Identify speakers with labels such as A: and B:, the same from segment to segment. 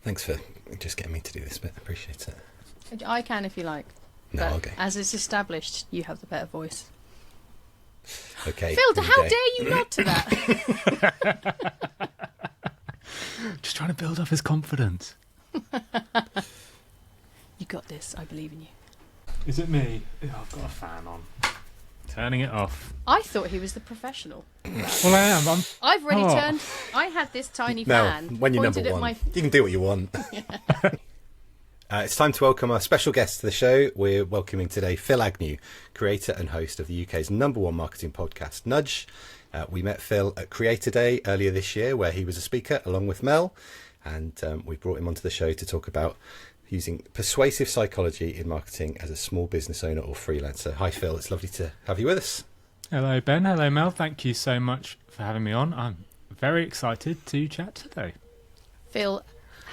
A: Thanks for just getting me to do this bit. I appreciate it.
B: I can if you like.
A: No,
B: but
A: okay.
B: as it's established, you have the better voice.
A: Okay.
B: Phil, how dare you nod to that?
C: Just trying to build up his confidence.
B: You got this. I believe in you.
C: Is it me? Oh, I've got a fan on. Turning it off.
B: I thought he was the professional.
C: Well, I am.
B: I've already turned. I had this tiny fan.
A: When you're number one, you can do what you want. It's time to welcome our special guest to the show. We're welcoming today Phill Agnew, creator and host of the UK's #1 marketing podcast, Nudge. We met Phill at Creator Day earlier this year, where he was a speaker along with Mel, and we brought him onto the show to talk about using persuasive psychology in marketing as a small business owner or freelancer. Hi, Phill. It's lovely to have you with us.
C: Hello, Ben. Hello, Mel. Thank you so much for having me on. I'm very excited to chat today.
B: Phil,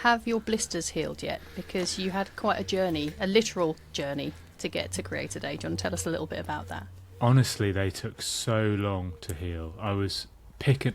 B: have your blisters healed yet? Because you had quite a journey, a literal journey, to get to Creator Day. Do you want to tell us a little bit about that?
C: Honestly, they took so long to heal. I was picking...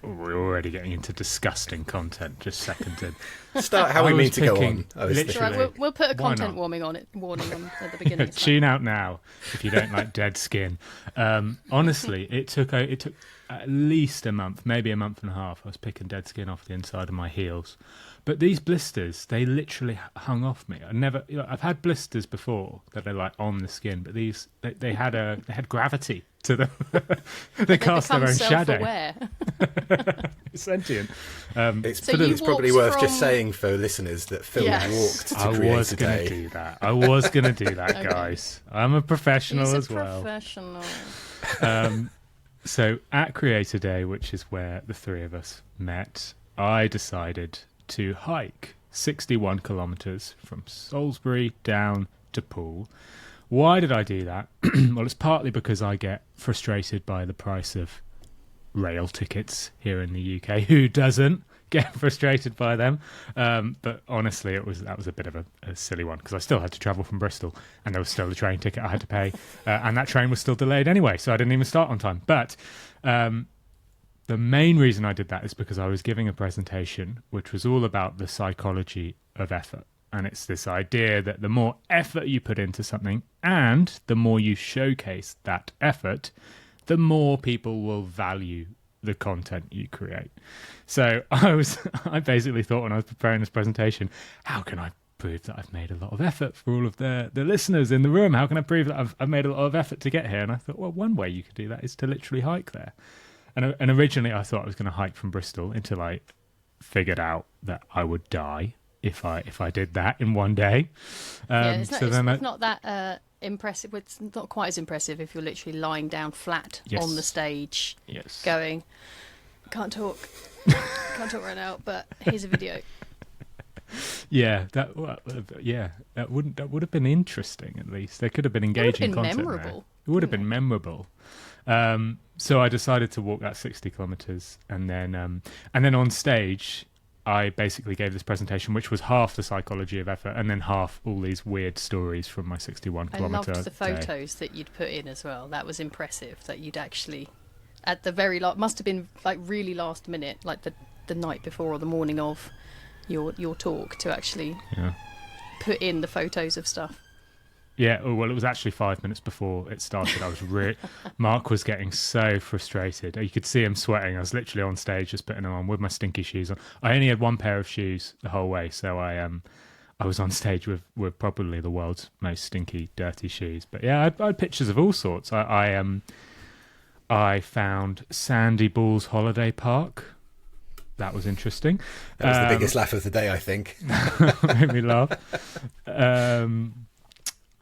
C: We're already getting into disgusting content, just seconds in.
A: Start how we mean to go on.
B: Right, we'll put a content warning on at the beginning.
C: Tune out now if you don't like dead skin. Honestly, it took at least a month, maybe a month and a half. I was picking dead skin off the inside of my heels. But these blisters, they literally hung off me. I've had blisters before that are like on the skin, but these they had gravity to them. They cast their own shadow. Sentient.
A: It's probably worth just saying for listeners that Phill walked to Creator Day.
C: I was going to do that, guys. I'm a professional as well.
B: Professional.
C: So at Creator Day, which is where the three of us met, I decided to hike 61 kilometres from Salisbury down to Poole. Why did I do that? Well, it's partly because I get frustrated by the price of rail tickets here in the UK. Who doesn't get frustrated by them? But honestly, that was a bit of a silly one because I still had to travel from Bristol and there was still a train ticket I had to pay. And that train was still delayed anyway, so I didn't even start on time. But the main reason I did that is because I was giving a presentation which was all about the psychology of effort. And it's this idea that the more effort you put into something and the more you showcase that effort, the more people will value the content you create. So I basically thought when I was preparing this presentation, how can I prove that I've made a lot of effort for all of the listeners in the room? How can I prove that I've made a lot of effort to get here? And I thought, well, one way you could do that is to literally hike there. And originally I thought I was going to hike from Bristol until I figured out that I would die if I did that in one day.
B: It's not that impressive. It's not quite as impressive if you're literally lying down flat on the stage, going, can't talk right now, but here's a video.
C: That would have been interesting. At least there could have been engaging content.
B: Memorable.
C: It would have been memorable. So I decided to walk that 60 kilometres, and then on stage, I basically gave this presentation, which was half the psychology of effort, and then half all these weird stories from my 61 kilometre.
B: I loved the photos that you'd put in as well. That was impressive. That you'd actually, at the very last, must have been like really last minute, like the night before or the morning of your talk, to actually put in the photos of stuff.
C: Yeah, well, it was actually 5 minutes before it started. I was Mark was getting so frustrated. You could see him sweating. I was literally on stage just putting them on with my stinky shoes on. I only had one pair of shoes the whole way, so I was on stage with probably the world's most stinky, dirty shoes. But yeah, I had pictures of all sorts. I found Sandy Balls Holiday Park. That was interesting.
A: That was the biggest laugh of the day, I think.
C: Made me laugh.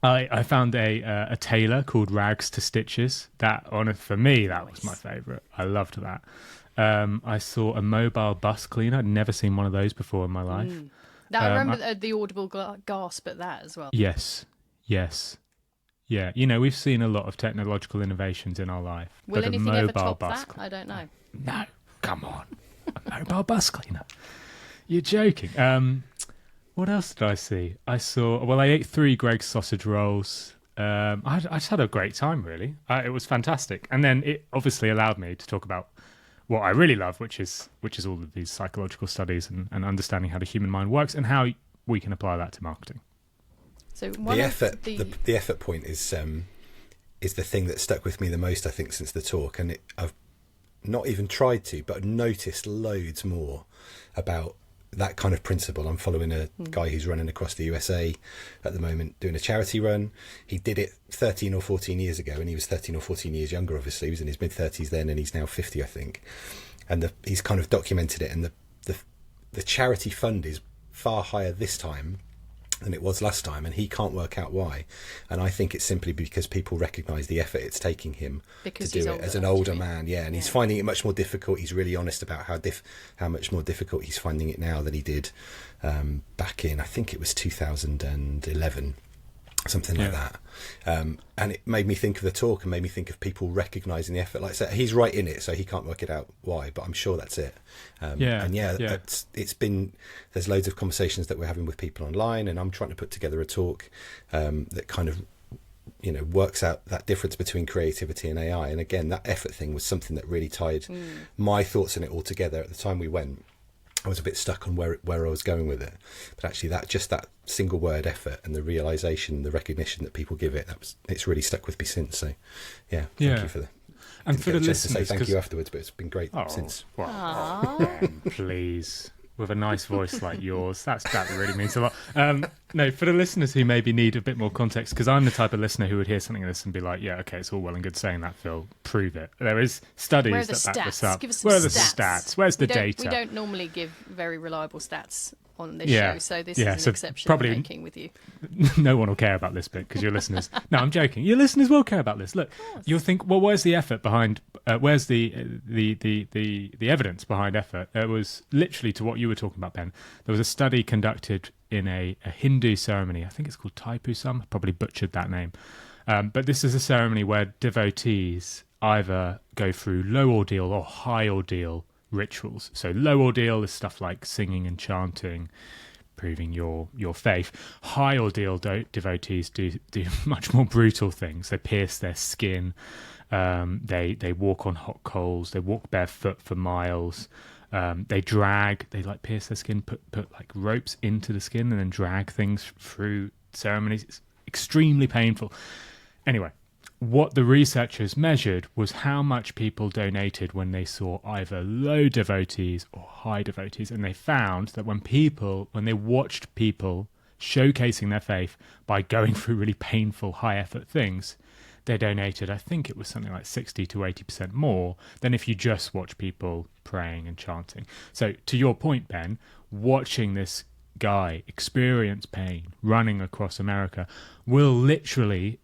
C: I found a tailor called Rags to Stitches. For me, that was my favourite. I loved that. I saw a mobile bus cleaner. I'd never seen one of those before in my life.
B: I remember the audible gasp at that as well.
C: Yes. Yeah, we've seen a lot of technological innovations in our life.
B: Will anything ever top that? I don't know.
C: No, come on. A mobile bus cleaner. You're joking. What else did I see? I ate 3 Greg's sausage rolls. I just had a great time, really. It was fantastic. And then it obviously allowed me to talk about what I really love, which is all of these psychological studies and understanding how the human mind works and how we can apply that to marketing.
B: So
A: the effort point is the thing that stuck with me the most, I think, since the talk, and I've not even tried to, but I've noticed loads more about that kind of principle. I'm following a guy who's running across the USA at the moment, doing a charity run. He did it 13 or 14 years ago, and he was 13 or 14 years younger, obviously. He was in his mid-30s then, and he's now 50, I think. And he's kind of documented it, and the charity fund is far higher this time than it was last time, and he can't work out why. And I think it's simply because people recognise the effort it's taking him to do it as an older man. And he's finding it much more difficult. He's really honest about how much more difficult he's finding it now than he did back in, I think it was 2011, something like that. And it made me think of the talk and made me think of people recognising the effort. Like I said, he's right in it, so he can't work it out why, but I'm sure that's it. It's been, there's loads of conversations that we're having with people online, and I'm trying to put together a talk that kind of, works out that difference between creativity and AI. And again, that effort thing was something that really tied my thoughts on it all together. At the time we went, I was a bit stuck on where I was going with it, but actually that single word, effort, and the realization, the recognition that people give it, it's really stuck with me since. So thank you for that.
C: And for the listeners,
A: to say thank you afterwards, but it's been great since.
C: Ben, please, with a nice voice like yours, that really means a lot. No, for the listeners who maybe need a bit more context, because I'm the type of listener who would hear something like this and be like, yeah, okay, it's all well and good saying that, Phil, prove it. There is studies that back this up.
B: Give us some
C: Where are the stats? Where's the data?
B: We don't normally give very reliable stats on this show, so this is an exception
C: probably
B: I'm making with you.
C: No one will care about this bit because your listeners. No, I'm joking. Your listeners will care about this. Look, you'll think, well, where's the effort behind? Where's the evidence behind effort? It was literally to what you were talking about, Ben. There was a study conducted in a Hindu ceremony. I think it's called Taipusam. I probably butchered that name, but this is a ceremony where devotees either go through low ordeal or high ordeal rituals. So low ordeal is stuff like singing and chanting, proving your faith. High ordeal devotees do much more brutal things. They pierce their skin, they walk on hot coals, they walk barefoot for miles, they like pierce their skin, put like ropes into the skin and then drag things through ceremonies. It's extremely painful. Anyway, what the researchers measured was how much people donated when they saw either low devotees or high devotees, and they found that when they watched people showcasing their faith by going through really painful high effort things, they donated, I think it was something like 60 to 80% more than if you just watch people praying and chanting. So to your point, Ben, watching this guy experience pain running across America will literally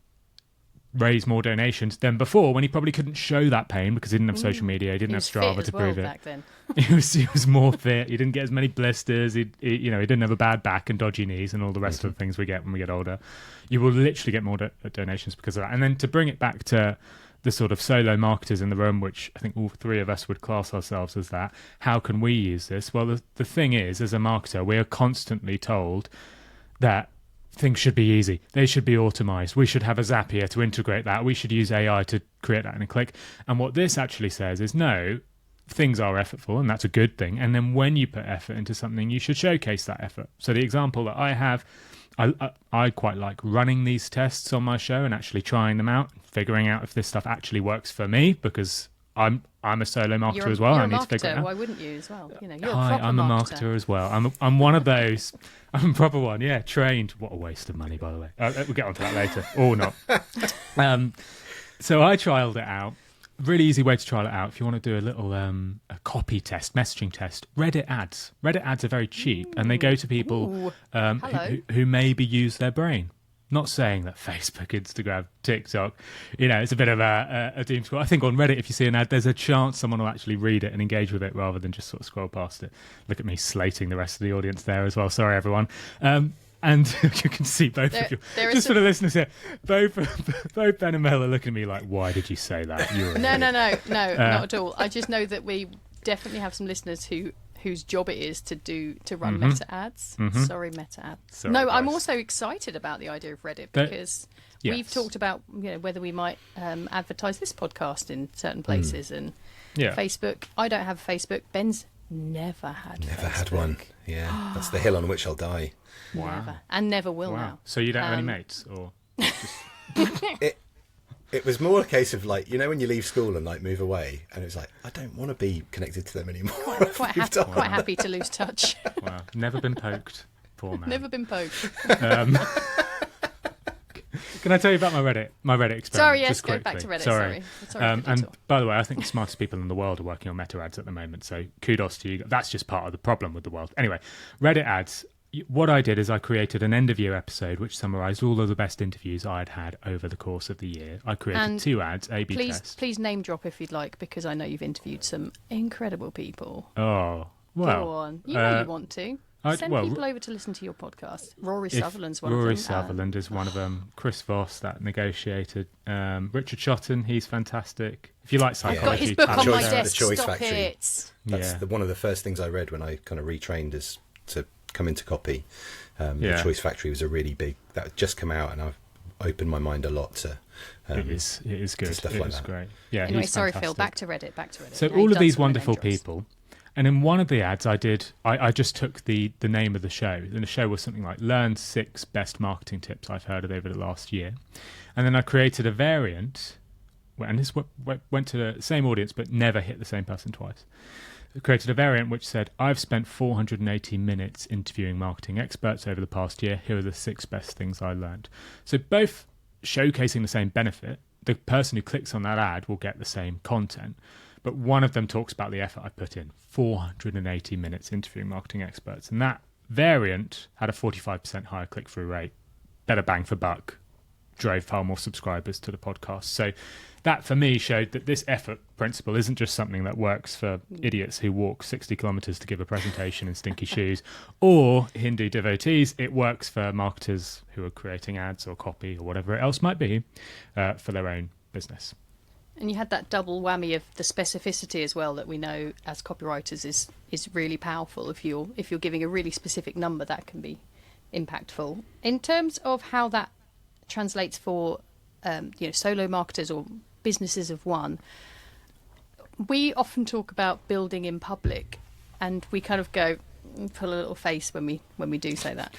C: raise more donations than before, when he probably couldn't show that pain because he didn't have social media, he didn't have Strava to prove it.
B: Back then.
C: he was more fit. He didn't get as many blisters. He didn't have a bad back and dodgy knees and all the rest of the things we get when we get older. You will literally get more donations because of that. And then to bring it back to the sort of solo marketers in the room, which I think all three of us would class ourselves as that, how can we use this? Well, the thing is, as a marketer, we are constantly told that things should be easy. They should be automized. We should have a Zapier to integrate that. We should use AI to create that in a click. And what this actually says is, no, things are effortful, and that's a good thing. And then when you put effort into something, you should showcase that effort. So the example that I have, I quite like running these tests on my show and actually trying them out, figuring out if this stuff actually works for me, because I'm a solo marketer as well.
B: You're
C: I need to figure it out.
B: Why wouldn't you as well? You're a proper
C: I'm a marketer as well. I'm one of those. I'm a proper one. Yeah, trained. What a waste of money, by the way. We'll get onto that later, or not. So I trialed it out. Really easy way to trial it out. If you want to do a little a copy test, messaging test, Reddit ads. Reddit ads are very cheap, and they go to people who maybe use their brain. Not saying that Facebook, Instagram, TikTok, it's a bit of a doom scroll. I think on Reddit, if you see an ad, there's a chance someone will actually read it and engage with it rather than just sort of scroll past it. Look at me slating the rest of the audience there as well. Sorry, everyone. And you can see both of you. Just for the listeners here, both Ben and Mel are looking at me like, why did you say that?
B: No, not at all. I just know that we definitely have some listeners who whose job it is to run meta ads. Sorry, meta ads.
C: Sorry,
B: no, I'm
C: guys.
B: also excited about the idea of Reddit because we've
C: Yes.
B: talked about whether we might advertise this podcast in certain places and Facebook. I don't have Facebook. Ben's never had Facebook.
A: one. Yeah, that's the hill on which I'll die.
C: Wow.
B: Never. And never will
C: Wow.
B: now.
C: So you don't have any mates, or
A: It was more a case of like, when you leave school and like move away, and it was like, I don't want to be connected to them anymore.
B: Quite happy to lose touch.
C: wow, never been poked. Poor man.
B: Never been poked.
C: Can I tell you about my Reddit experiment?
B: Sorry, yes,
C: just
B: go
C: quickly?
B: back to Reddit.
C: Sorry.
B: Sorry
C: And
B: detour.
C: by the way, I think the smartest people in the world are working on meta ads at the moment. So kudos to you. That's just part of the problem with the world. Anyway, Reddit ads. What I did is I created an end of year episode which summarised all of the best interviews I'd had over the course of the year. I created
B: And
C: 2 ads, A/B tests.
B: Please name drop if you'd like, because I know you've interviewed some incredible people.
C: Oh, well.
B: Go on. You know you want to. Send people over to listen to your podcast. Rory Sutherland's one of them.
C: Rory Sutherland is one of them. Chris Voss, that negotiated. Richard Shotton, he's fantastic. If you like
B: I've
C: psychology,
B: got his book on my
A: The
B: desk.
A: Choice
B: Stop
A: Factory.
B: it.
A: That's one of the first things I read when I kind of retrained as to come into copy. The Choice Factory was a really big, that had just come out, and I've opened my mind a lot to
C: it is good.
A: stuff
C: It
A: like
C: is
A: that.
C: great. Yeah,
B: Anyway,
C: he's
B: sorry,
C: fantastic.
B: Phil. Back to Reddit.
C: So
B: Now
C: all
B: you've
C: of
B: done
C: these
B: some
C: wonderful
B: name drops.
C: people, and in one of the ads I just took the name of the show, and the show was something like "Learn 6 Best Marketing Tips I've Heard of over the last year," and then I created a variant, and this went to the same audience but never hit the same person twice. I created a variant which said, "I've spent 480 minutes interviewing marketing experts over the past year. Here are the 6 best things I learned." So both showcasing the same benefit. The person who clicks on that ad will get the same content, but one of them talks about the effort I put in, 480 minutes interviewing marketing experts. And that variant had a 45% higher click-through rate, better bang for buck, drove far more subscribers to the podcast. So that, for me, showed that this effort principle isn't just something that works for idiots who walk 60 kilometres to give a presentation in stinky shoes or Hindu devotees. It works for marketers who are creating ads or copy or whatever else might be for their own business.
B: And you had that double whammy of the specificity as well that we know as copywriters is really powerful. If you're giving a really specific number, that can be impactful. In terms of how that translates for solo marketers or businesses of one, we often talk about building in public, and we kind of go pull a little face when we do say that.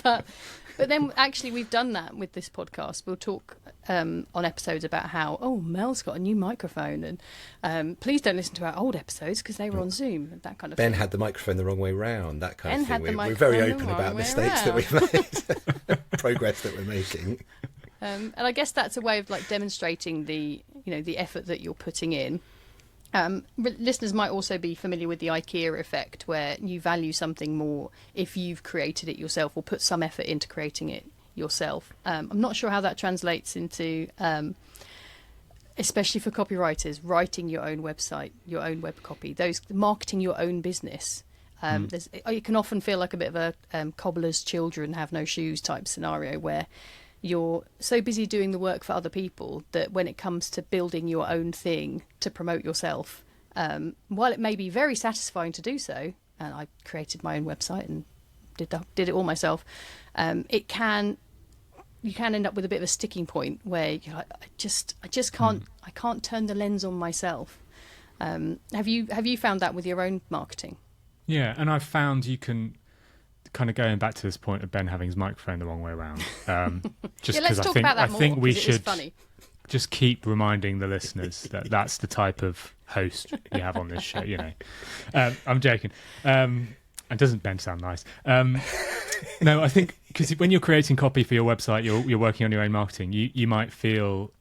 B: But then actually we've done that with this podcast. We'll talk on episodes about how, Mel's got a new microphone, and please don't listen to our old episodes because they were on Zoom and that kind of
A: Ben
B: thing.
A: had the microphone the wrong way round, that kind
B: Ben
A: of
B: had
A: thing.
B: the
A: We're very
B: microphone
A: open
B: the
A: about
B: wrong way
A: mistakes that we've made, progress that we're making.
B: And I guess that's a way of like demonstrating the effort that you're putting in. Listeners might also be familiar with the IKEA effect, where you value something more if you've created it yourself or put some effort into creating it yourself. I'm not sure how that translates into, especially for copywriters, writing your own website, your own web copy, marketing your own business. It can often feel like a bit of a cobbler's children have no shoes type scenario, where you're so busy doing the work for other people that when it comes to building your own thing to promote yourself, while it may be very satisfying to do so, and I created my own website and did it all myself, you can end up with a bit of a sticking point where you're like, I just can't turn the lens on myself. Have you found that with your own marketing?
C: Yeah, and I've found you can, kind of going back to this point of Ben having his microphone the wrong way around. Just
B: let's
C: because
B: talk about that
C: I think
B: more,
C: we
B: 'cause it is
C: should
B: funny.
C: just keep reminding the listeners that that's the type of host you have on this show. I'm joking. And doesn't Ben sound nice? No, I think because when you're creating copy for your website, you're working on your own marketing. You might feel,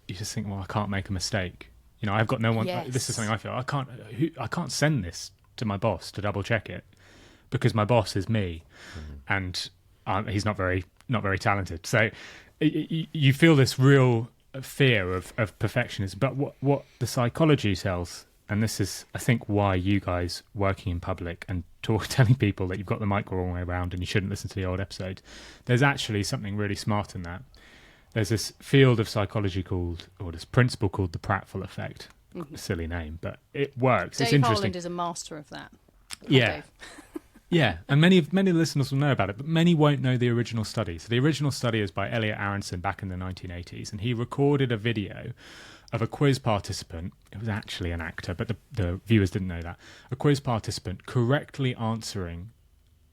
C: you just think, well, I can't make a mistake. I've got no one.
B: Yes.
C: This is something I feel I can't send this to my boss to double check it, because my boss is me, and he's not very talented. So you feel this real fear of perfectionism. But what the psychology tells, and this is, I think, why you guys working in public and telling people that you've got the mic the wrong way around and you shouldn't listen to the old episodes, there's actually something really smart in that. There's this field of psychology this principle called the pratfall effect. silly name, but it works.
B: Dave
C: it's interesting.
B: Harland is a master of that.
C: Yeah. Yeah, and many listeners will know about it, but many won't know the original study. So the original study is by Elliot Aronson back in the 1980s, and he recorded a video of a quiz participant. It was actually an actor, but the viewers didn't know that. A quiz participant correctly answering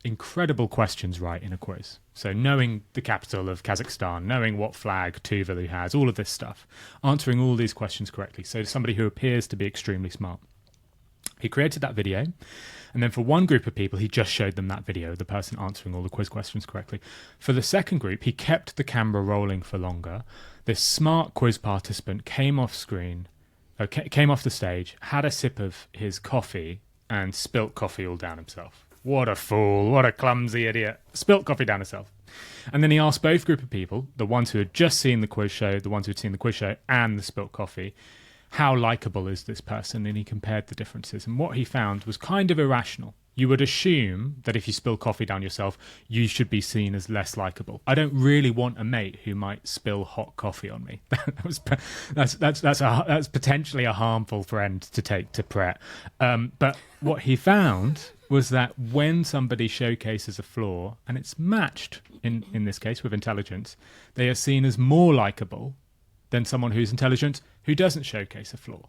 C: incredible questions right in a quiz. So knowing the capital of Kazakhstan, knowing what flag Tuvalu has, all of this stuff, answering all these questions correctly. So somebody who appears to be extremely smart. He created that video, and then for one group of people, he just showed them that video, the person answering all the quiz questions correctly. For the second group, he kept the camera rolling for longer. This smart quiz participant came off the stage, had a sip of his coffee, and spilt coffee all down himself. What a fool, what a clumsy idiot. Spilt coffee down himself. And then he asked both group of people, the ones who had just seen the quiz show, the ones who had seen the quiz show, and the spilt coffee, how likable is this person? And he compared the differences. And what he found was kind of irrational. You would assume that if you spill coffee down yourself, you should be seen as less likable. I don't really want a mate who might spill hot coffee on me. That's potentially a harmful friend to take to Pret. But what he found was that when somebody showcases a flaw, and it's matched in this case with intelligence, they are seen as more likable than someone who's intelligent who doesn't showcase a flaw.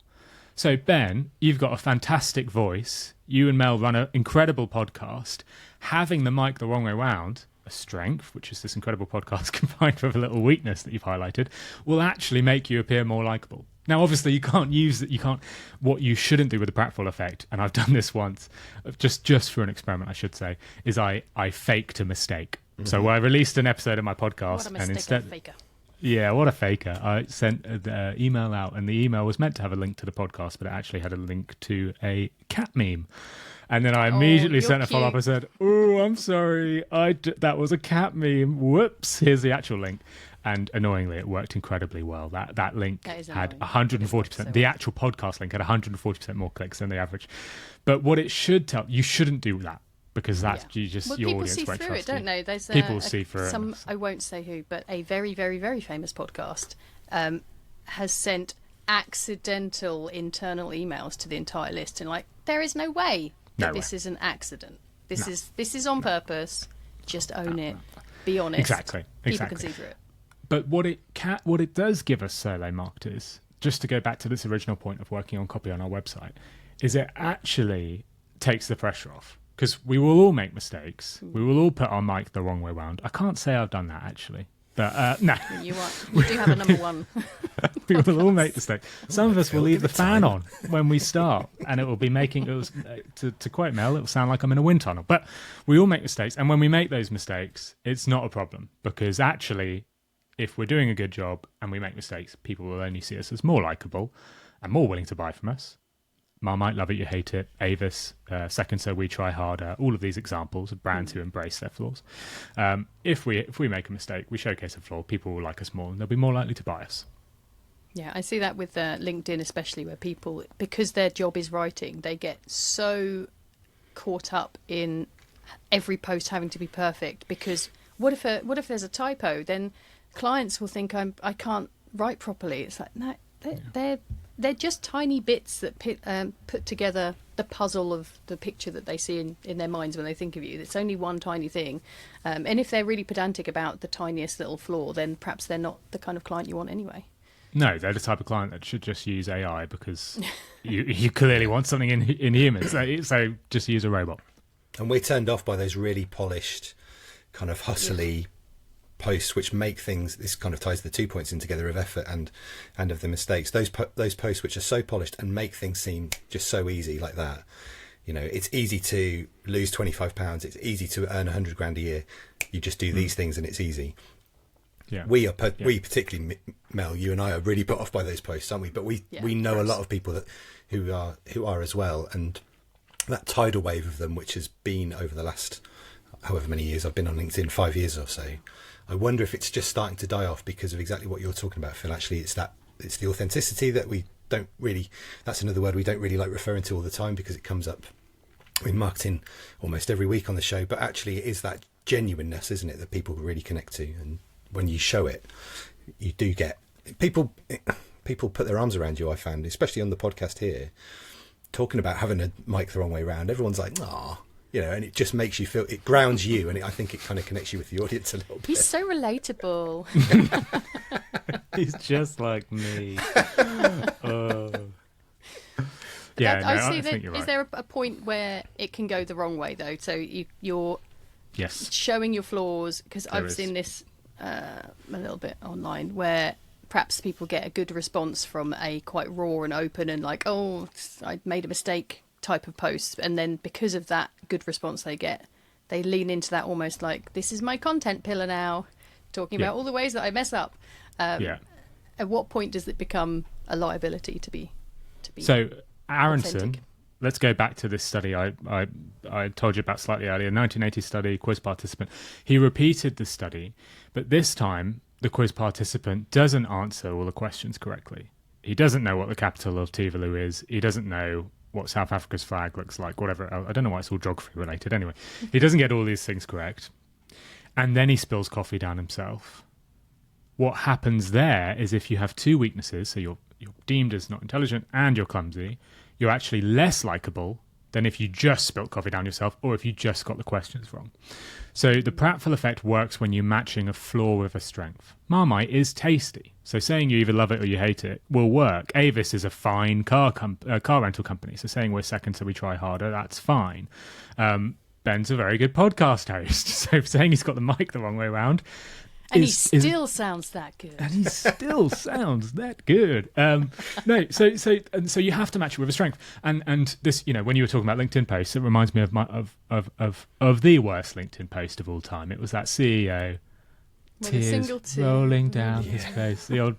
C: So, Ben, you've got a fantastic voice. You and Mel run an incredible podcast. Having the mic the wrong way round, a strength, which is this incredible podcast combined with a little weakness that you've highlighted, will actually make you appear more likable. Now, obviously, what you shouldn't do with the pratfall effect, and I've done this once, just for an experiment, I should say, is I faked a mistake. Mm-hmm. So I released an episode of my podcast,
B: and instead... faker.
C: Yeah, what a faker. I sent the email out, and the email was meant to have a link to the podcast, but it actually had a link to a cat meme. And then I immediately sent a follow-up. I said, "Oh, I'm sorry. That was a cat meme. Whoops. Here's the actual link." And annoyingly, it worked incredibly well. That link had 140%. The actual podcast link had 140% more clicks than the average. But what it should tell, you shouldn't do that. Because that's your audience won't trust you. People see through it,
B: don't they? There's
C: people see through it.
B: I won't say who, but a very, very, very famous podcast has sent accidental internal emails to the entire list, and there is no way that this is an accident. This is on purpose. Just own it. Be honest.
C: Exactly.
B: People can see through it.
C: But what it does give us solo marketers, just to go back to this original point of working on copy on our website, is it actually takes the pressure off. Because we will all make mistakes. We will all put our mic the wrong way round. I can't say I've done that, actually. But, no. You
B: do have a number one.
C: We will all make mistakes. Some of us will leave the fan on when we start, and it will be making... To quote Mel, it will sound like I'm in a wind tunnel. But we all make mistakes, and when we make those mistakes, it's not a problem. Because actually, if we're doing a good job and we make mistakes, people will only see us as more likeable and more willing to buy from us. Marmite, Love It, You Hate It, Avis, Second So We Try Harder, all of these examples of brands who embrace their flaws. If we make a mistake, we showcase a flaw, people will like us more and they'll be more likely to buy us.
B: Yeah, I see that with LinkedIn especially, where people, because their job is writing, they get so caught up in every post having to be perfect, because what if there's a typo? Then clients will think I can't write properly. It's like, no, they're just tiny bits that put together the puzzle of the picture that they see in their minds when they think of you. It's only one tiny thing. And if they're really pedantic about the tiniest little flaw, then perhaps they're not the kind of client you want anyway.
C: No, they're the type of client that should just use AI because you clearly want something in humans. So just use a robot.
A: And we're turned off by those really polished, kind of hustly posts which make things, this kind of ties the 2 points in together of effort and of the mistakes, those posts which are so polished and make things seem just so easy like that. You know, it's easy to lose £25, it's easy to earn 100 grand a year, you just do these things and it's easy. We particularly, Mel, you and I are really put off by those posts, aren't we? But we know a lot of people who are as well, and that tidal wave of them which has been over the last however many years, I've been on LinkedIn, 5 years or so. I wonder if it's just starting to die off because of exactly what you're talking about, Phil. Actually, it's the authenticity that we don't really, that's another word we don't really like referring to all the time because it comes up in marketing almost every week on the show. But actually, it is that genuineness, isn't it, that people really connect to. And when you show it, you do get people. people put their arms around you, I found, especially on the podcast here, talking about having a mic the wrong way around. Everyone's like, "Aw," and it just makes you feel, it grounds you, and I think it kind of connects you with the audience a little bit.
B: He's so relatable.
C: He's just like me. Oh. Yeah,
B: I see
C: I
B: that.
C: think you're right.
B: Is there a point where it can go the wrong way though? So you're
C: Yes.
B: showing your flaws, because
C: There
B: I've
C: is.
B: seen this a little bit online where perhaps people get a good response from a quite raw and open and like, oh, I made a mistake type of post, and then because of that good response they get, they lean into that almost like, this is my content pillar now, talking about all the ways that I mess up.
C: Yeah.
B: At what point does it become a liability to be
C: So Aronson,
B: authentic?
C: let's go back to this study I told you about slightly earlier, 1980 study, quiz participant. He repeated the study, but this time the quiz participant doesn't answer all the questions correctly. He doesn't know what the capital of Tuvalu is. He doesn't know what South Africa's flag looks like, whatever. I don't know why it's all geography related. Anyway, he doesn't get all these things correct. And then he spills coffee down himself. What happens there is if you have two weaknesses, so you're deemed as not intelligent and you're clumsy, you're actually less likable than if you just spilt coffee down yourself or if you just got the questions wrong. So the Prattville effect works when you're matching a flaw with a strength. Marmite is tasty, so saying you either love it or you hate it will work. Avis is a fine car rental company, so saying we're second so we try harder, that's fine. Ben's a very good podcast host, so saying he's got the mic the wrong way around,
B: and he still sounds that good.
C: and he still sounds that good. No, so you have to match it with a strength. And this, when you were talking about LinkedIn posts, it reminds me of the worst LinkedIn post of all time. It was that CEO
B: With a
C: tears
B: single tear
C: rolling down his face, the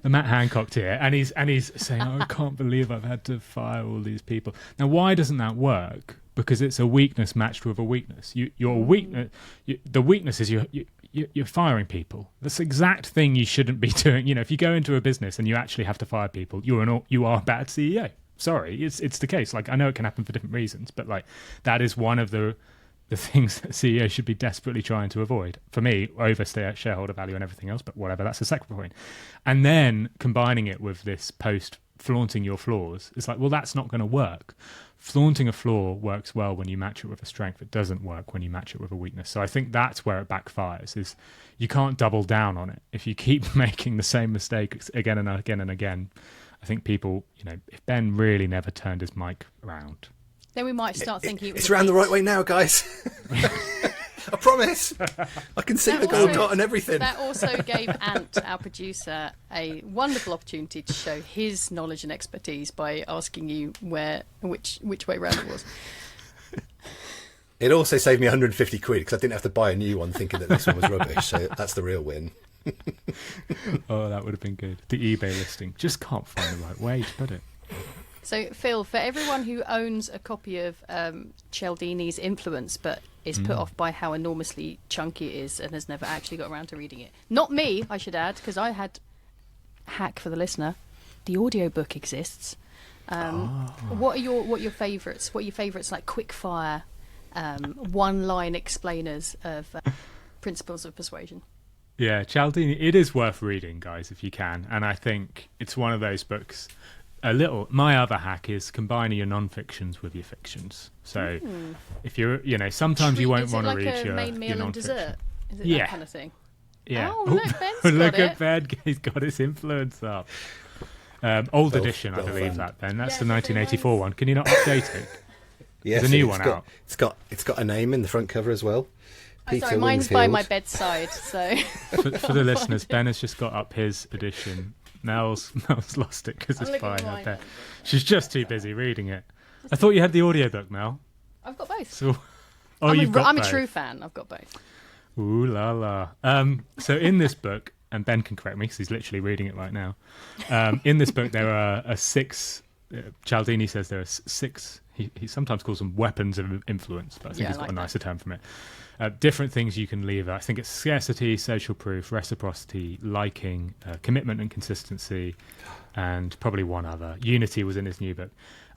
C: Matt Hancock tear, and he's saying, "Oh, I can't believe I've had to fire all these people." Now, why doesn't that work? Because it's a weakness matched with a weakness. Your weakness, the weakness is you're firing people. That's the exact thing you shouldn't be doing. If you go into a business and you actually have to fire people, you are a bad CEO. Sorry, it's the case. Like, I know it can happen for different reasons, but like that is one of the things that CEOs should be desperately trying to avoid. For me, over shareholder value and everything else, but whatever, that's a second point. And then combining it with this post flaunting your flaws, it's like, well, that's not going to work. Flaunting a flaw works well when you match it with a strength. It doesn't work when you match it with a weakness. So I think that's where it backfires, is you can't double down on it. If you keep making the same mistakes again and again and again, I think people, if Ben really never turned his mic around,
B: Then we might start thinking
A: it's around the right way now, guys. I promise. I can see the gold dot and everything.
B: That also gave Ant, our producer, a wonderful opportunity to show his knowledge and expertise by asking you which way round it was.
A: It also saved me 150 quid because I didn't have to buy a new one thinking that this one was rubbish. So that's the real win.
C: Oh, that would have been good. The eBay listing. Just can't find the right way to put it.
B: So, Phil, for everyone who owns a copy of Cialdini's Influence but is put off by how enormously chunky it is and has never actually got around to reading it. Not me, I should add, because I had hack for the listener. The audiobook exists. What are your favourites? What are your favourites, like quick fire, one-line explainers of principles of persuasion?
C: Yeah, Cialdini, it is worth reading, guys, if you can. And I think it's one of those books. My other hack is combining your non-fictions with your fictions. So if you're, sometimes you won't want to read
B: your main meal and
C: non-fiction.
B: dessert. Is it
C: Yeah.
B: that kind of thing?
C: Yeah.
B: Oh, look, Ben's
C: Look
B: got
C: at
B: it.
C: Ben, he's got his influence up. Old
A: Well-
C: edition, I
A: well
C: believe
A: done.
C: that, Ben. That's
B: Yes,
C: the
B: it
C: 1984
B: is.
C: one. Can you not update it?
A: Yes,
C: There's a new
A: it's
C: one
A: got,
C: out.
A: It's got a name in the front cover as well.
B: Sorry, mine's by my bedside, so...
C: For the listeners, Ben has just got up his edition. Mel's lost it because
B: I'm
C: it's
B: looking
C: by
B: at
C: her
B: mine.
C: bed. She's just too busy reading it. I thought you had the audiobook, Mel.
B: I've got both.
C: So,
B: I'm
C: you've got
B: I'm a
C: both.
B: true fan. I've got both.
C: Ooh la la. So in this book, and Ben can correct me because he's literally reading it right now. In this book, there are six. Cialdini says there are six. He sometimes calls them weapons of influence, but I think
B: Yeah,
C: he's
B: I
C: got
B: like
C: a
B: that.
C: nicer term from it. Different things you can lever. I think it's scarcity, social proof, reciprocity, liking, commitment and consistency, and probably one other. Unity was in his new book.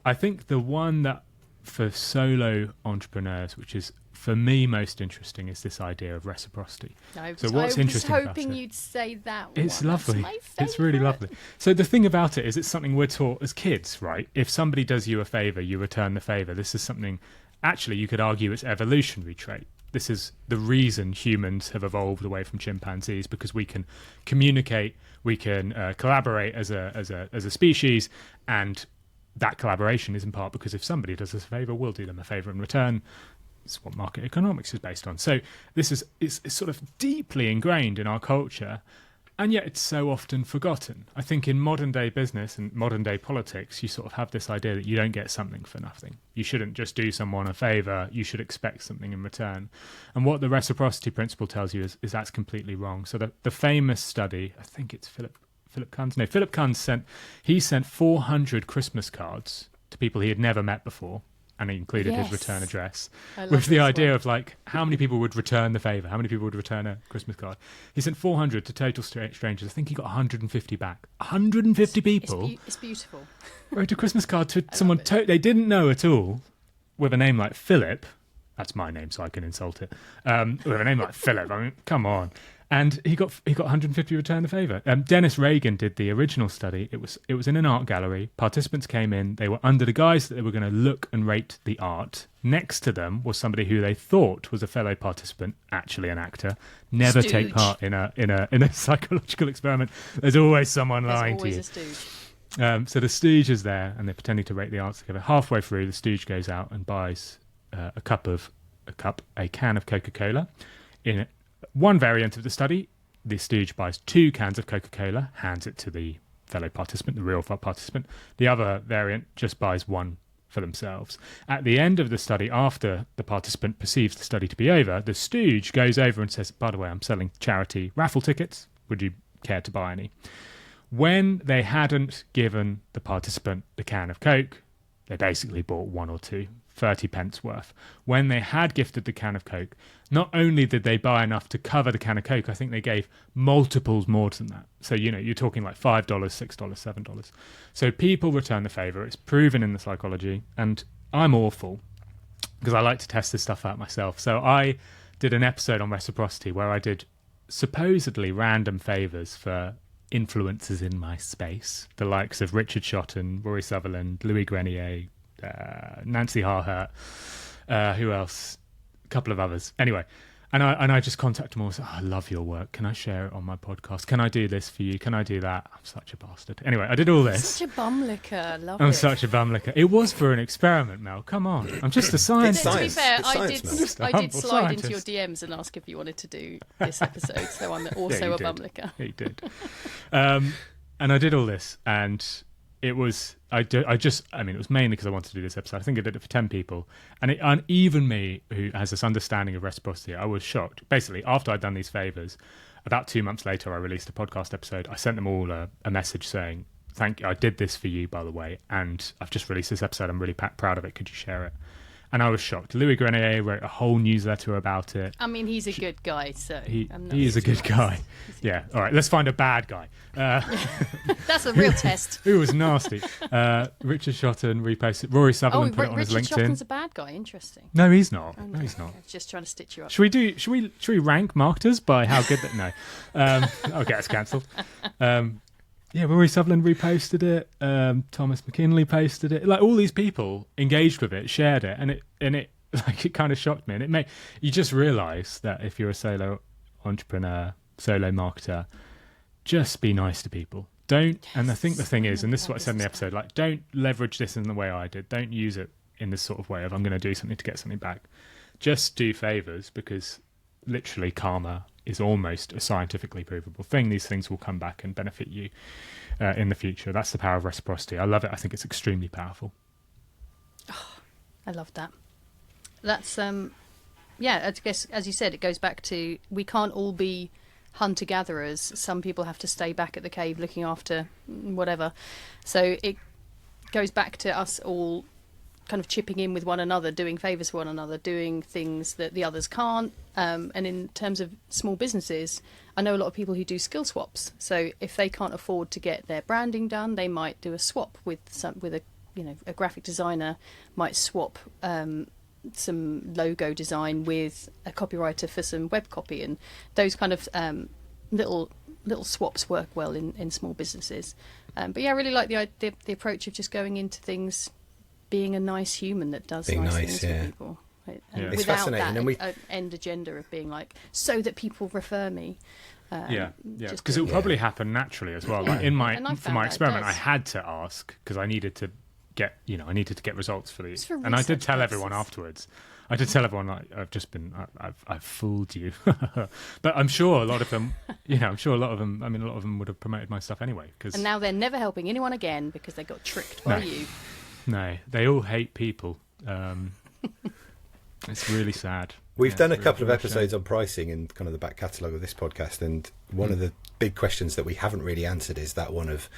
C: I think the one that for solo entrepreneurs, which is for me most interesting, is this idea of reciprocity.
B: I
C: So what's
B: was
C: interesting about
B: hoping
C: it-
B: you'd say that
C: It's
B: one.
C: lovely.
B: That's my
C: It's really
B: favourite.
C: lovely. So the thing about it is it's something we're taught as kids, right? If somebody does you a favour, you return the favour. This is something, actually, you could argue it's evolutionary trait. This is the reason humans have evolved away from chimpanzees, because we can communicate, we can collaborate as a species, and that collaboration is in part because if somebody does us a favour, we'll do them a favour in return. It's what market economics is based on. So this is it's sort of deeply ingrained in our culture, and yet it's so often forgotten. I think in modern day business and modern day politics, you sort of have this idea that you don't get something for nothing. You shouldn't just do someone a favour, you should expect something in return. And what the reciprocity principle tells you is that's completely wrong. So the famous study, I think it's Philip Kuhn's sent 400 Christmas cards to people he had never met before, and he included his
B: Yes.
C: return address,
B: I love
C: with the
B: this
C: idea
B: one.
C: of like how many people would return the favour, how many people would return a Christmas card. He sent 400 to total strangers. I think he got 150 back. 150 people
B: It's beautiful.
C: wrote a Christmas card to
B: I
C: someone
B: love it.
C: they didn't know at all, with a name like Philip. That's my name, so I can insult it. With a name like Philip, I mean, come on. And he got 150 return the favour. Dennis Reagan did the original study. It was in an art gallery. Participants came in. They were under the guise that they were going to look and rate the art. Next to them was somebody who they thought was a fellow participant, actually an actor. Never take
B: Stooge.
C: part in a psychological experiment. There's always someone
B: There's
C: lying to
B: always
C: you.
B: a stooge.
C: So the stooge is there, and they're pretending to rate the art together. Halfway through, the stooge goes out and buys a can of Coca-Cola. In one variant of the study, the stooge buys 2 cans of Coca-Cola, hands it to the fellow participant, the real participant. The other variant just buys 1 for themselves. At the end of the study, after the participant perceives the study to be over, the stooge goes over and says, by the way, I'm selling charity raffle tickets. Would you care to buy any? When they hadn't given the participant the can of Coke, they basically bought 1 or 2, 30 pence worth. When they had gifted the can of Coke, not only did they buy enough to cover the can of Coke, I think they gave multiples more than that. So, you're talking like $5, $6, $7. So people return the favour. It's proven in the psychology. And I'm awful because I like to test this stuff out myself. So I did an episode on reciprocity where I did supposedly random favours for influencers in my space, the likes of Richard Shotton, Rory Sutherland, Louis Grenier, Nancy Harhurt, who else? A couple of others. Anyway, and I just contacted them all and said, I love your work. Can I share it on my podcast? Can I do this for you? Can I do that? I'm such a bastard. Anyway, I did all this.
B: Such a bum licker. Love
C: I'm
B: it.
C: such a bum licker. It was for an experiment, Mel. Come on. I'm just a scientist.
B: To be
A: Science.
B: fair,
A: It's
B: I
A: science,
B: did.
A: man.
C: Just a
B: I did
C: humble
B: slide into your
C: scientist.
B: DMs and ask if you wanted to do this episode. So I'm also
C: you
B: a bum
C: did.
B: licker.
C: He did. And I did all this, and it was it was mainly because I wanted to do this episode. I think I did it for 10 people, and even me, who has this understanding of reciprocity, I was shocked. Basically, after I'd done these favors, about 2 months later, I released a podcast episode. I sent them all a message saying, "Thank you, I did this for you, by the way, and I've just released this episode. I'm really proud of it. Could you share it?" And I was shocked. Louis Grenier wrote a whole newsletter about it.
B: I mean, he's a good guy, so
C: He
B: I'm not
C: is a good
B: too
C: guy. Yeah. All right. Let's find a bad guy.
B: That's a real test.
C: Who was nasty? Richard Shotton reposted. Rory
B: Oh,
C: Sutherland put it on his
B: Richard
C: LinkedIn.
B: Shotton's a bad guy. Interesting.
C: No, he's not.
B: Okay,
C: No, he's not.
B: okay. Just trying to stitch you up.
C: Should we rank marketers by how good that? No. I'll get us cancelled. Yeah, Rory Sutherland reposted it. Thomas McKinley posted it. Like all these people engaged with it, shared it, and it like it kind of shocked me. And you just realise that if you're a solo entrepreneur, solo marketer, just be nice to people. Don't. And I think the thing is, and this is what I said in the episode, like don't leverage this in the way I did. Don't use it in this sort of way of I'm going to do something to get something back. Just do favours, because literally karma is almost a scientifically provable thing. These things will come back and benefit you in the future. That's the power of reciprocity. I love it. I think it's extremely powerful.
B: I love that. That's yeah. I guess as you said, it goes back to we can't all be hunter-gatherers. Some people have to stay back at the cave looking after whatever. So it goes back to us all kind of chipping in with one another, doing favours for one another, doing things that the others can't. And in terms of small businesses, I know a lot of people who do skill swaps. So if they can't afford to get their branding done, they might do a swap with a graphic designer might swap some logo design with a copywriter for some web copy, and those kind of little swaps work well in small businesses. But yeah, I really like the approach of just going into things, being a nice human that does nice things for people. And
A: It's
B: without
A: fascinating,
B: that
A: and
B: end agenda of being like, so that people refer me.
C: Because it will probably happen naturally as well. Like for my experiment, I had to ask because I needed to get results for these, and I did tell everyone afterwards. I did tell everyone, like, I've fooled you, but I'm sure a lot of them, a lot of them would have promoted my stuff anyway.
B: And now they're never helping anyone again because they got tricked by you.
C: No, they all hate people. It's really sad.
A: We've done a couple of episodes on pricing in kind of the back catalogue of this podcast, and one of the big questions that we haven't really answered is that one of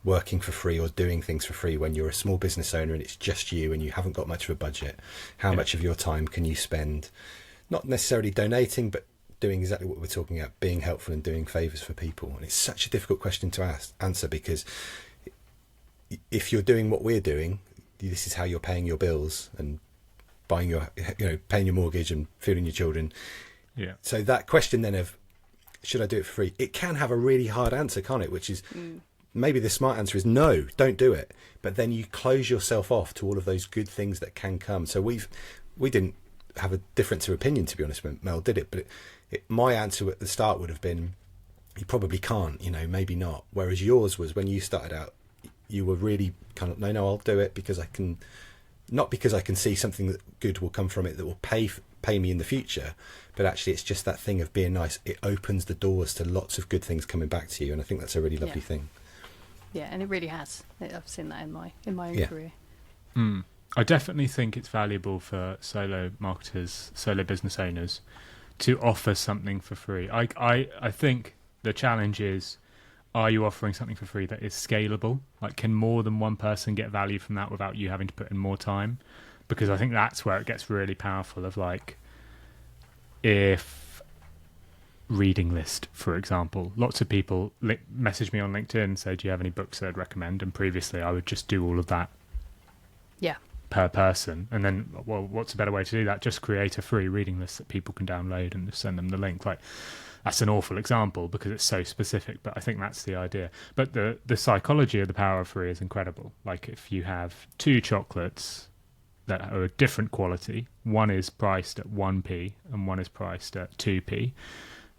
A: working for free or doing things for free when you're a small business owner and it's just you and you haven't got much of a budget. How much of your time can you spend not necessarily donating, but doing exactly what we're talking about, being helpful and doing favours for people? And it's such a difficult question to answer, because if you're doing what we're doing, this is how you're paying your bills and buying your, paying your mortgage and feeding your children.
C: Yeah.
A: So that question then of, should I do it for free? It can have a really hard answer, can't it? Which is, maybe the smart answer is no, don't do it. But then you close yourself off to all of those good things that can come. So we didn't have a difference of opinion, to be honest, when Mel did it. But my answer at the start would have been, you probably can't, maybe not. Whereas yours was, when you started out, you were really kind of, no, I'll do it because I can. Not because I can see something that good will come from it that will pay me in the future, but actually it's just that thing of being nice. It opens the doors to lots of good things coming back to you, and I think that's a really lovely thing.
B: Yeah, and it really has. I've seen that in my own career.
C: I definitely think it's valuable for solo marketers, solo business owners, to offer something for free. I think the challenge is, are you offering something for free that is scalable? Like, can more than one person get value from that without you having to put in more time? Because I think that's where it gets really powerful, of like, if reading list, for example, lots of people message me on LinkedIn and say, do you have any books I'd recommend? And previously I would just do all of that per person. And then, well, what's a better way to do that? Just create a free reading list that people can download and just send them the link. Like, that's an awful example because it's so specific, but I think that's the idea. But the psychology of the power of free is incredible. Like, if you have two chocolates that are a different quality, one is priced at 1p and one is priced at 2p.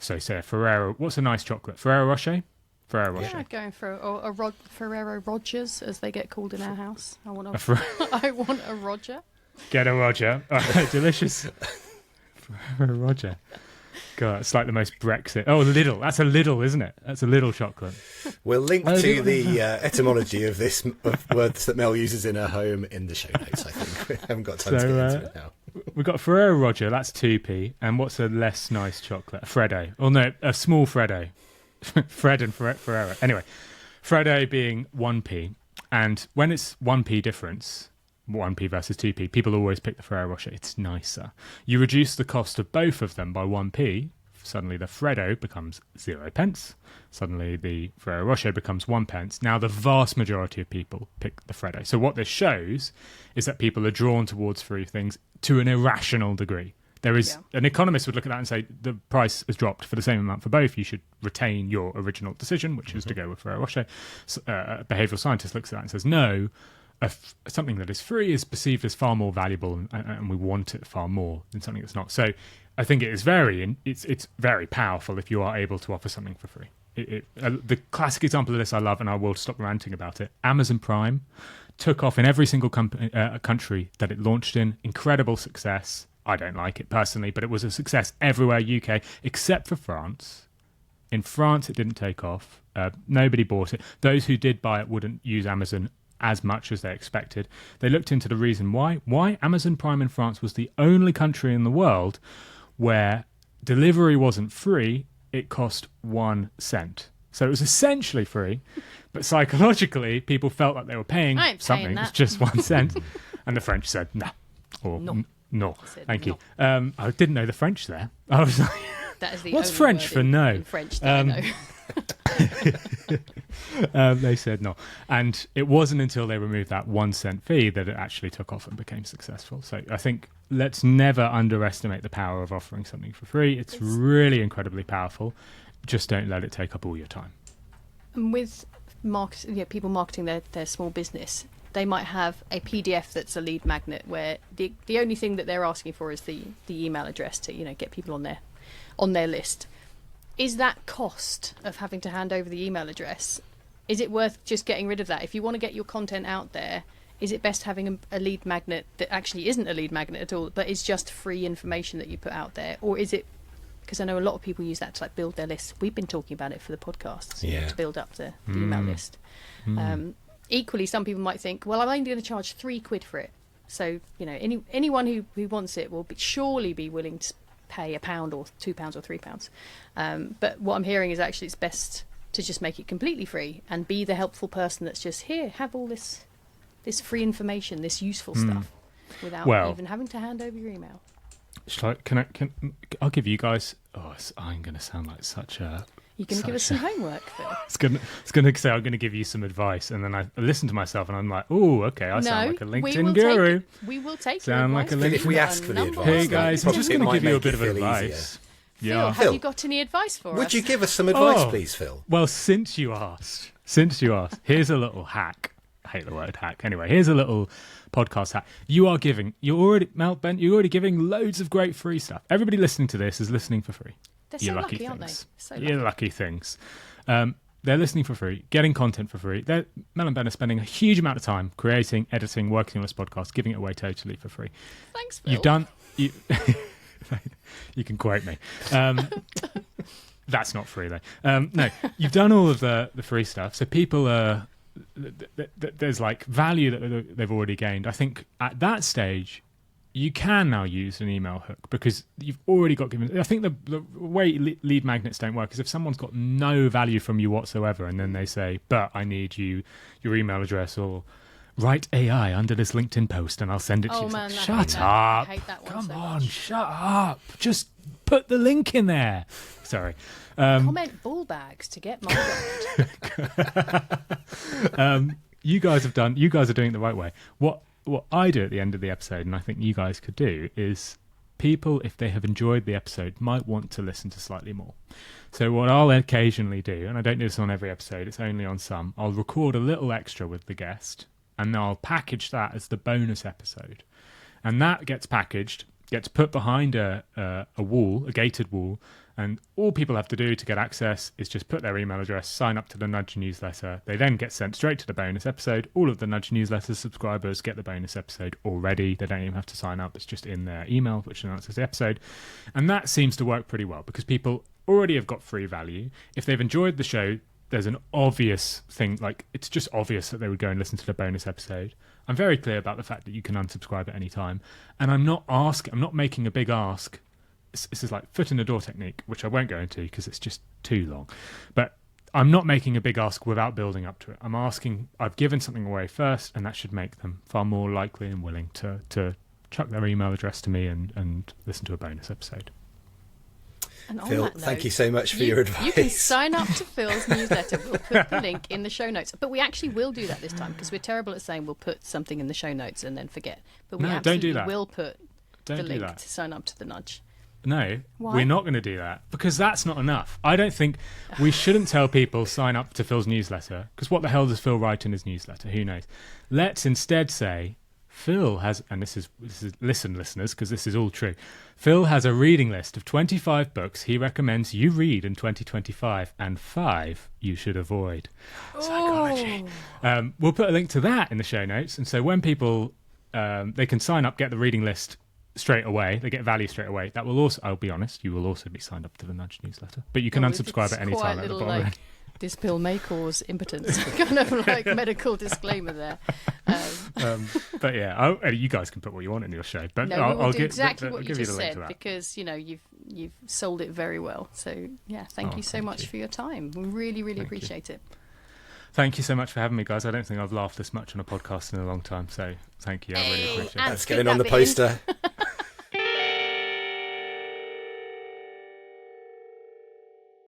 C: So say a Ferrero, what's a nice chocolate? Ferrero Rocher? Ferrero Rocher.
B: Yeah, I'd go in for a Ferrero Rogers, as they get called in our house. I want a Roger.
C: Get a Roger. Delicious. Ferrero Roger. God, it's like the most Brexit. Oh, Lidl. That's a Lidl, isn't it? That's a Lidl chocolate.
A: We'll link to the etymology of words that Mel uses in her home in the show notes, I think. We haven't got time to get into it now.
C: We've got Ferrero Rocher, that's 2p. And what's a less nice chocolate? A Freddo. Oh, no, a small Freddo. Fred and Ferrero. Anyway, Freddo being 1p. And when it's 1p difference, 1p versus 2p, people always pick the Ferrero Rocher. It's nicer. You reduce the cost of both of them by 1p, suddenly the Freddo becomes 0 pence. Suddenly the Ferrero Rocher becomes 1 pence. Now the vast majority of people pick the Freddo. So what this shows is that people are drawn towards free things to an irrational degree. There is an economist would look at that and say the price has dropped for the same amount for both. You should retain your original decision, which is to go with Ferrero Rocher. So, a behavioural scientist looks at that and says, no, something that is free is perceived as far more valuable, and we want it far more than something that's not. So I think it is it's very powerful if you are able to offer something for free. The classic example of this I love, and I will stop ranting about it, Amazon Prime took off in every single country that it launched in. Incredible success. I don't like it personally, but it was a success everywhere, UK, except for France. In France, it didn't take off. Nobody bought it. Those who did buy it wouldn't use Amazon as much as they expected. They looked into the reason why. Why Amazon Prime in France was the only country in the world where delivery wasn't free, it cost 1 cent. So it was essentially free, but psychologically, people felt like they were paying something. It's just 1 cent. And the French said, nah. Or, no. Thank you. I didn't know the French there. I was like,
B: that is the
C: what's
B: only
C: French
B: word
C: for no?
B: In French that I know.
C: They said no. And it wasn't until they removed that 1 cent fee that it actually took off and became successful. So I think let's never underestimate the power of offering something for free. It's really incredibly powerful. Just don't let it take up all your time.
B: And with people marketing their small business, they might have a PDF that's a lead magnet where the only thing that they're asking for is the email address to get people on their list. Is that cost of having to hand over the email address, is it worth just getting rid of that? If you want to get your content out there, is it best having a lead magnet that actually isn't a lead magnet at all, but is just free information that you put out there? Or is it, because I know a lot of people use that to build their lists. We've been talking about it for the podcasts, to build up the email list. Equally, some people might think, well, I'm only going to charge £3 for it. So, anyone who wants it will surely be willing to pay £1 or £2 or £3. But what I'm hearing is actually it's best to just make it completely free and be the helpful person that's just here, have all this free information, this useful stuff, without even having to hand over your email.
C: I'll give you guys. I'm going to sound like such a.
B: You're going to give us some homework, Phil.
C: It's going to say I'm going to give you some advice, and then I listen to myself, and I'm like, oh, okay, I sound like a LinkedIn guru.
B: We will take
C: sound
B: your
C: like
B: advice.
C: a
A: If we ask for the advice,
C: hey guys, I'm just going to give you a bit of
A: easier.
C: advice.
B: Phil, have you got any advice for us?
A: Would you give us some advice, please, Phil?
C: Well, since you asked, here's a little hack. I hate the word hack. Anyway, here's a little podcast hack. You're already giving loads of great free stuff. Everybody listening to this is listening for free.
B: They're so lucky, aren't they? So
C: You're lucky things. They're listening for free, getting content for free. Mel and Ben are spending a huge amount of time creating, editing, working on this podcast, giving it away totally for free.
B: Thanks, Phil.
C: You can quote me. That's not free though. No, you've done all of the free stuff, so people are. There's value that they've already gained. I think at that stage you can now use an email hook because you've already got given. I think the way lead magnets don't work is if someone's got no value from you whatsoever, and then they say, "But I need your email address," or "Write AI under this LinkedIn post, and I'll send it to you."
B: Man,
C: shut up!
B: I hate that one.
C: Come
B: so
C: on,
B: much.
C: shut up! Just put the link in there. Sorry.
B: Comment ball bags to get my vote.
C: You guys are doing it the right way. What I do at the end of the episode, and I think you guys could do, is people, if they have enjoyed the episode, might want to listen to slightly more. So what I'll occasionally do, and I don't do this on every episode, it's only on some, I'll record a little extra with the guest, and then I'll package that as the bonus episode. And that gets packaged, gets put behind a wall, a gated wall, and all people have to do to get access is just put their email address, sign up to the Nudge newsletter. They then get sent straight to the bonus episode. All of the Nudge newsletter subscribers get the bonus episode already. They don't even have to sign up. It's just in their email, which announces the episode. And that seems to work pretty well because people already have got free value. If they've enjoyed the show, there's an obvious thing, it's just obvious that they would go and listen to the bonus episode. I'm very clear about the fact that you can unsubscribe at any time. And I'm not making a big ask. This is like foot in the door technique, which I won't go into because it's just too long. But I'm not making a big ask without building up to it. I've given something away first, and that should make them far more likely and willing to chuck their email address to me and listen to a bonus episode.
B: And on
A: Phil,
B: that note,
A: thank you so much for your advice.
B: You can sign up to Phil's newsletter. We'll put the link in the show notes. But we actually will do that this time because we're terrible at saying we'll put something in the show notes and then forget. But we absolutely will put the link to sign up to the Nudge.
C: No,
B: Why?
C: We're not going to do that because that's not enough. I don't think we shouldn't tell people sign up to Phil's newsletter because what the hell does Phil write in his newsletter? Who knows? Let's instead say Phil has, and this is listen, listeners, because this is all true. Phil has a reading list of 25 books he recommends you read in 2025 and 5 you should avoid. Psychology. We'll put a link to that in the show notes, and so when people they can sign up, get the reading list straight away. They get value straight away. That will also, I'll be honest, you will also be signed up to the Nudge newsletter. But you can unsubscribe at any time at the bottom.
B: This pill may cause impotence. Kind of medical disclaimer there.
C: But yeah, you guys can put what you want in your show. But
B: no,
C: I'll
B: do exactly what you
C: give
B: just
C: you the link
B: said
C: to that.
B: because you've sold it very well. So yeah, thank you so much for your time. We really appreciate it.
C: Thank you so much for having me, guys. I don't think I've laughed this much on a podcast in a long time, so thank you. I really appreciate it.
A: That's getting on the poster.